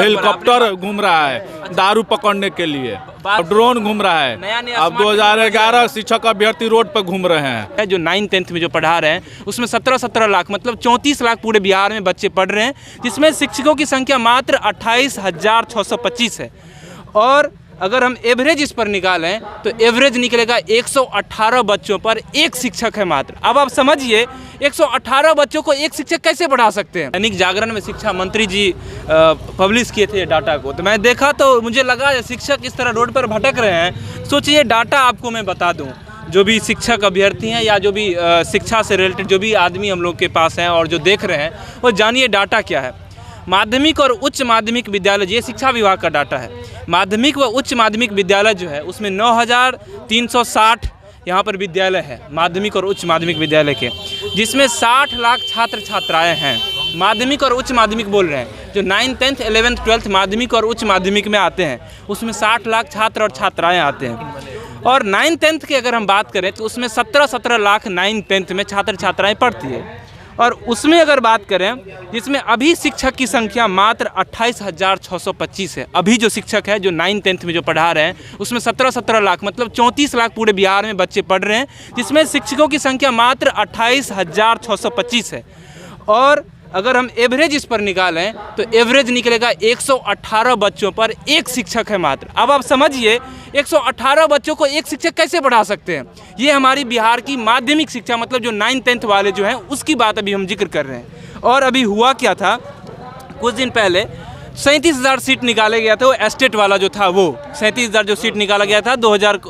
Helicopter घूम रहा है दारू पकड़ने के लिए, अब ड्रोन घूम रहा है। अब 2011 शिक्षक अभ्यर्थी रोड पर घूम रहे हैं। जो 9th-10th में जो पढ़ा रहे हैं उसमें 17 लाख मतलब 34 लाख पूरे बिहार में बच्चे पढ़ रहे हैं, जिसमें शिक्षकों की संख्या मात्र 28,625 है। और अगर हम एवरेज इस पर निकालें तो एवरेज निकलेगा 118 बच्चों पर एक शिक्षक है मात्र। अब आप समझिए 118 बच्चों को एक शिक्षक कैसे पढ़ा सकते हैं। दैनिक जागरण में शिक्षा मंत्री जी पब्लिश किए थे डाटा को, तो मैं देखा तो मुझे लगा शिक्षक इस तरह रोड पर भटक रहे हैं। सोचिए डाटा आपको मैं बता दूं, जो भी शिक्षक अभ्यर्थी हैं या जो भी शिक्षा से रिलेटेड जो भी आदमी हम लोग के पास हैं और जो देख रहे हैं वो जानिए डाटा क्या है। माध्यमिक और उच्च माध्यमिक विद्यालय, ये शिक्षा विभाग का डाटा है। माध्यमिक व उच्च माध्यमिक विद्यालय जो है उसमें 9,360 यहाँ पर विद्यालय है माध्यमिक और उच्च माध्यमिक विद्यालय के, जिसमें 60 लाख छात्र छात्राएं हैं। माध्यमिक और उच्च माध्यमिक बोल रहे हैं, जो 9th, 10th, 11th, 12th माध्यमिक और उच्च माध्यमिक में आते हैं उसमें 60 लाख छात्र और छात्राएँ आते हैं। और 9th, 10th की अगर हम बात करें तो उसमें 17 लाख 9th, 10th में छात्र छात्राएँ पढ़ती है। और उसमें अगर बात करें जिसमें अभी शिक्षक की संख्या मात्र 28,625 है। अभी जो शिक्षक है जो 9th, 10th में जो पढ़ा रहे हैं उसमें 17 लाख मतलब 34 लाख पूरे बिहार में बच्चे पढ़ रहे हैं, जिसमें शिक्षकों की संख्या मात्र 28,625 है। और अगर हम एवरेज इस पर निकालें तो एवरेज निकलेगा 118 बच्चों पर एक शिक्षक है मात्र। अब आप समझिए 118 बच्चों को एक शिक्षक कैसे पढ़ा सकते हैं। ये हमारी बिहार की माध्यमिक शिक्षा मतलब जो 9th, 10th वाले जो हैं उसकी बात अभी हम जिक्र कर रहे हैं। और अभी हुआ क्या था, कुछ दिन पहले 37,000 सीट निकाले गया था, वो एस्टेट वाला जो था वो 37,000 जो सीट निकाला गया था 2000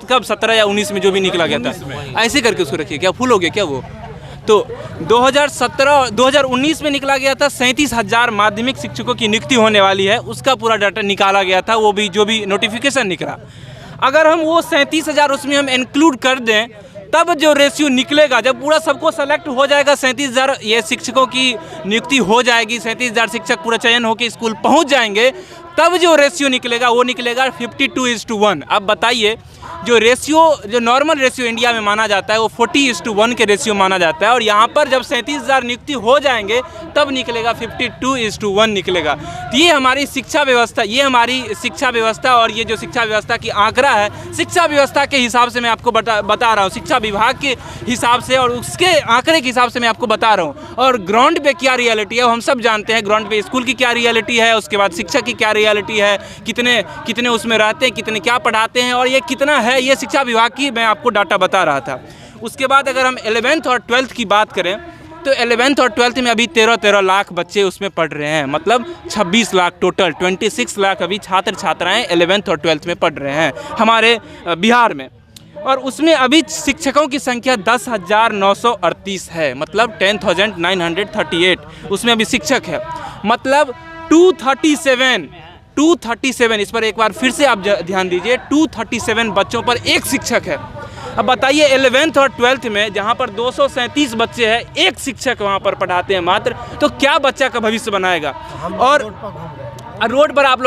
कब 17 या 19 में जो भी निकला गया था, ऐसे करके उसको रखिए। क्या फुल हो गया क्या वो? तो 2019 में निकला गया था 37,000 माध्यमिक शिक्षकों की नियुक्ति होने वाली है, उसका पूरा डाटा निकाला गया था, वो भी जो भी नोटिफिकेशन निकला। अगर हम वो 37,000 उसमें हम इंक्लूड कर दें तब जो रेशियो निकलेगा, जब पूरा सबको सेलेक्ट हो जाएगा 37,000 ये शिक्षकों की नियुक्ति हो जाएगी, 37,000 शिक्षक पूरा चयन होकर स्कूल पहुंच जाएंगे, तब जो रेशियो निकलेगा वो निकलेगा 52:1। अब बताइए जो रेशियो जो नॉर्मल रेशियो इंडिया में माना जाता है वो 40:1 के रेशियो माना जाता है, और यहाँ पर जब 37,000 नियुक्ति हो जाएंगे तब निकलेगा 52:1 निकलेगा। तो ये हमारी शिक्षा व्यवस्था, ये हमारी शिक्षा व्यवस्था और ये जो शिक्षा व्यवस्था की आंकड़ा है, शिक्षा व्यवस्था के हिसाब से मैं आपको बता रहा हूँ, शिक्षा विभाग के हिसाब से और उसके आंकड़े के हिसाब से मैं आपको बता रहा हूँ। और ग्राउंड पे क्या रियलिटी है वो हम सब जानते हैं। ग्राउंड पे स्कूल की क्या रियलिटी है, उसके बाद शिक्षक की क्या रियलिटी है, कितने उसमें रहते हैं, कितने क्या पढ़ाते हैं और ये कितना है, ये शिक्षा विभाग की मैं आपको डाटा बता रहा था। उसके बाद अगर हम 11th और 12th की बात करें तो 11th और 12th में अभी 13 लाख बच्चे उसमें पढ़ रहे हैं, मतलब 26 लाख टोटल 26 लाख अभी छात्र छात्राएं 11th और 12th में पढ़ रहे हैं हमारे बिहार में। और उसमें अभी शिक्षकों की संख्या 10,938 है, मतलब 10,938 उसमें अभी शिक्षक है, मतलब 237 इस पर एक बार फिर से आप ध्यान दीजिए, 237 बच्चों पर एक शिक्षक है। अब बताइए 11th और 12th में जहाँ पर 237 बच्चे हैं, एक शिक्षक वहाँ पर पढ़ाते हैं मात्र, तो क्या बच्चा का भविष्य बनाएगा। और रोड पर आप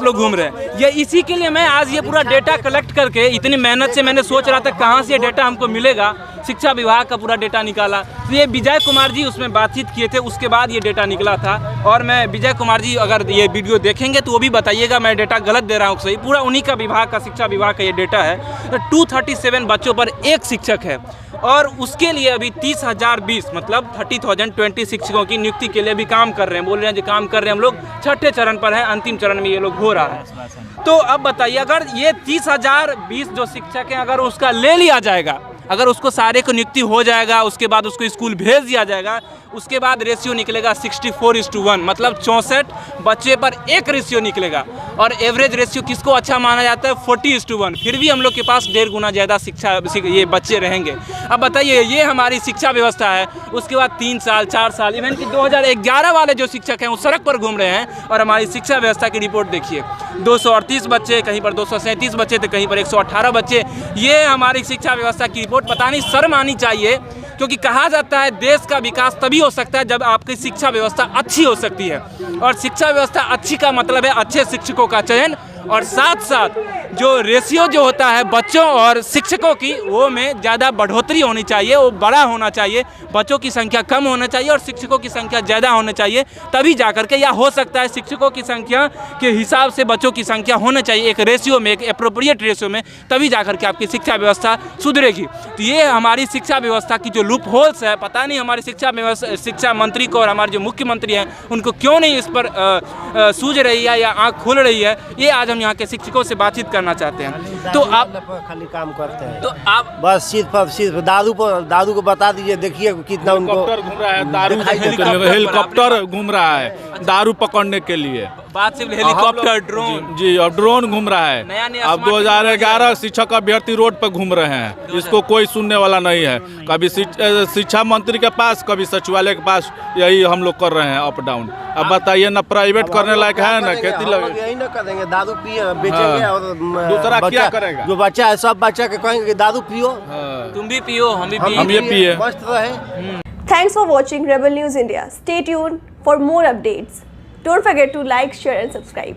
लोग घूम रहे हैं। ये इसी के लिए मैं आज ये पूरा डेटा कलेक्ट करके इतनी मेहनत से मैंने सोच रहा था कहाँ से ये डेटा हमको मिलेगा, शिक्षा विभाग का पूरा डेटा निकाला। तो ये विजय कुमार जी उसमें बातचीत किए थे, उसके बाद ये डेटा निकला था। और मैं विजय कुमार जी अगर ये वीडियो देखेंगे तो वो भी बताइएगा मैं डेटा गलत दे रहा हूँ सही, पूरा उन्हीं का विभाग का शिक्षा विभाग का ये डेटा है। तो 237 बच्चों पर एक शिक्षक है और उसके लिए अभी 30,020 मतलब 30,020 शिक्षकों की नियुक्ति के लिए भी काम कर रहे हैं। बोल रहे हैं जो काम कर रहे हैं हम लोग 6ठे चरण पर हैं, अंतिम चरण में ये लोग हो रहा है। तो अब बताइए अगर ये 30,020 जो शिक्षक हैं अगर उसका ले लिया जाएगा, अगर उसको सारे को नियुक्ति हो जाएगा, उसके बाद उसको स्कूल भेज दिया जाएगा, उसके बाद रेशियो निकलेगा 64:1 मतलब 64 बच्चे पर एक रेशियो निकलेगा। और एवरेज रेशियो किसको अच्छा माना जाता है 40:1, फिर भी हम लोग के पास 1.5 गुना ज़्यादा ये बच्चे रहेंगे। अब बताइए ये हमारी शिक्षा व्यवस्था है। उसके बाद 3 साल 4 साल इवन कि 2011 वाले जो शिक्षक हैं वो सड़क पर घूम रहे हैं। और हमारी शिक्षा व्यवस्था की रिपोर्ट देखिए, 238 बच्चे, कहीं पर 237 बच्चे तो कहीं पर 118 बच्चे। ये हमारी शिक्षा व्यवस्था की रिपोर्ट, पता नहीं शर्म आनी चाहिए, क्योंकि कहा जाता है देश का विकास तभी हो सकता है जब आपकी शिक्षा व्यवस्था अच्छी हो सकती है। और शिक्षा व्यवस्था अच्छी का मतलब है अच्छे शिक्षकों का चयन और साथ साथ जो रेशियो जो होता है बच्चों और शिक्षकों की, वो में ज़्यादा बढ़ोतरी होनी चाहिए, वो बड़ा होना चाहिए। बच्चों की संख्या कम होना चाहिए और शिक्षकों की संख्या ज़्यादा होनी चाहिए, तभी जा करके, या हो सकता है शिक्षकों की संख्या के हिसाब से बच्चों की संख्या होना चाहिए, एक रेशियो में, एक एप्रोप्रिएट रेशियो में, तभी जा करके आपकी शिक्षा व्यवस्था सुधरेगी। तो ये हमारी शिक्षा व्यवस्था की जो लूप होल्स है, पता नहीं हमारी शिक्षा मंत्री को और हमारे जो मुख्यमंत्री हैं उनको क्यों नहीं इस पर सूझ रही है या आँख खोल रही है, ये आज हम यहाँ के शिक्षकों से बातचीत करना चाहते हैं। तो आप खाली काम करते हैं, तो आप बस सिर्फ दारू को बता दीजिए, देखिए कितना उनको हेलीकॉप्टर घूम रहा है, दारू हेलीकॉप्टर हेलीकॉप्टर घूम रहा है दारू पकड़ने के लिए। बात सिर्फ हेलीकॉप्टर, ड्रोन जी, और ड्रोन घूम रहा है। नया अब 2011 शिक्षक अभ्यर्थी रोड पर घूम रहे हैं, इसको कोई सुनने वाला नहीं है। कभी शिक्षा मंत्री के पास, कभी सचिवालय के पास, यही हम लोग कर रहे हैं अप डाउन। अब बताइए ना, प्राइवेट करने लायक है ना, खेती लगे, यही ना करेंगे, दारू पिए बेचेंगे और दूसरा क्या करेगा? जो बच्चा है सब बच्चा के कहेंगे कि दारू पियो, तुम भी पियो, हम ये पिए, मस्त रहे। Thanks for watching Rebel News India. Stay tuned for more updates. Don't forget to like, share and subscribe.